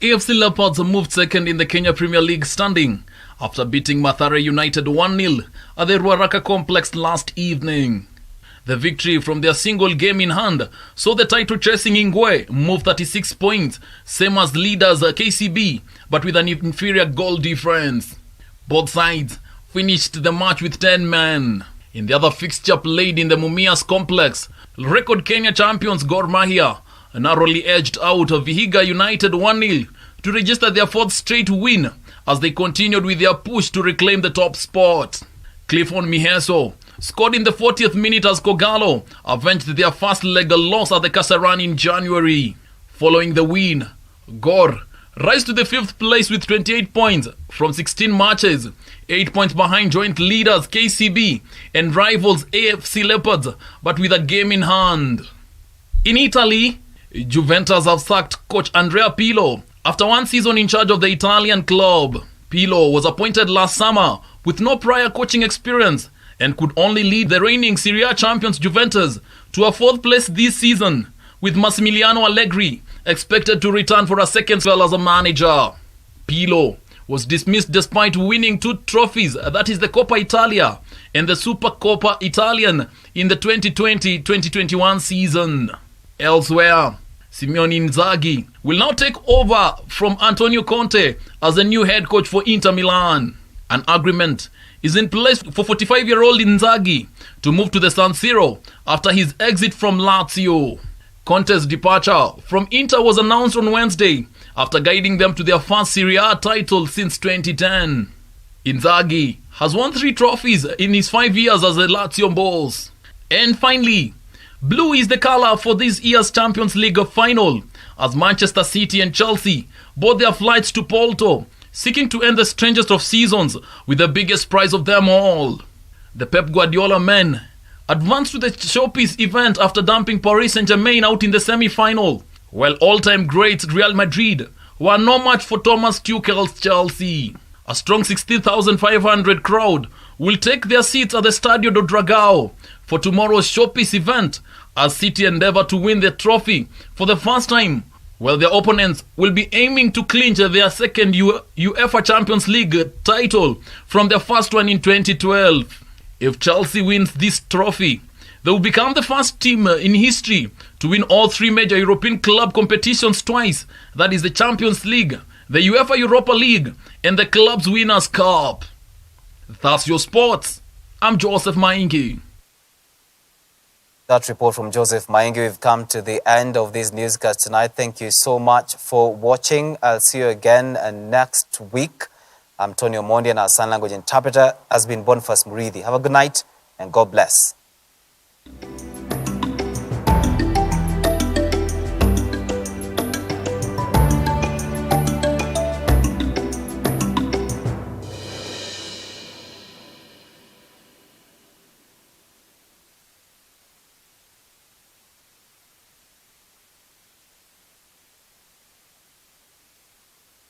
AFC Leopards moved second in the Kenya Premier League standing after beating Mathare United 1-0 at the Ruaraka Complex last evening. The victory from their single game in hand saw the title-chasing Ingwe move 36 points, same as leaders KCB, but with an inferior goal difference. Both sides finished the match with 10 men. In the other fixture played in the Mumias Complex, record Kenya champions Gor Mahia narrowly edged out Vihiga United 1-0 to register their 4th straight win as they continued with their push to reclaim the top spot. Clifford Miheso scored in the 40th minute as Kogalo avenged their first leg loss at the Kasarani in January. Following the win, Gor rise to the 5th place with 28 points from 16 matches, 8 points behind joint leaders KCB and rivals AFC Leopards, but with a game in hand. In Italy, Juventus have sacked coach Andrea Pirlo after 1 season in charge of the Italian club. Pirlo was appointed last summer with no prior coaching experience and could only lead the reigning Serie A champions Juventus to a 4th place this season, with Massimiliano Allegri expected to return for a second spell as a manager. Pirlo was dismissed despite winning 2 trophies, that is the Coppa Italia and the Supercoppa Italian, in the 2020-2021 season. Elsewhere, Simone Inzaghi will now take over from Antonio Conte as the new head coach for Inter Milan. An agreement is in place for 45-year-old Inzaghi to move to the San Siro after his exit from Lazio. Conte's departure from Inter was announced on Wednesday after guiding them to their first Serie A title since 2010. Inzaghi has won 3 trophies in his 5 years as a Lazio boss. And finally, blue is the color for this year's Champions League final as Manchester City and Chelsea bought their flights to Porto, seeking to end the strangest of seasons with the biggest prize of them all. The Pep Guardiola men advanced to the showpiece event after dumping Paris Saint-Germain out in the semi-final, while all-time greats Real Madrid were no match for Thomas Tuchel's Chelsea. A strong 16,500 crowd will take their seats at the Stadio do Dragao for tomorrow's showpiece event as City endeavour to win the trophy for the first time, while their opponents will be aiming to clinch their second UEFA Champions League title from their first one in 2012. If Chelsea wins this trophy, they will become the first team in history to win all 3 major European club competitions twice, that is the Champions League, the UEFA Europa League, and the Club's Winners' Cup. That's your sports. I'm Joseph Maingi. That report from Joseph Maingi. We've come to the end of this newscast tonight. Thank you so much for watching. I'll see you again next week. I'm Tony Omondi, and our sign language interpreter has been Boniface Murithi. Have a good night and God bless.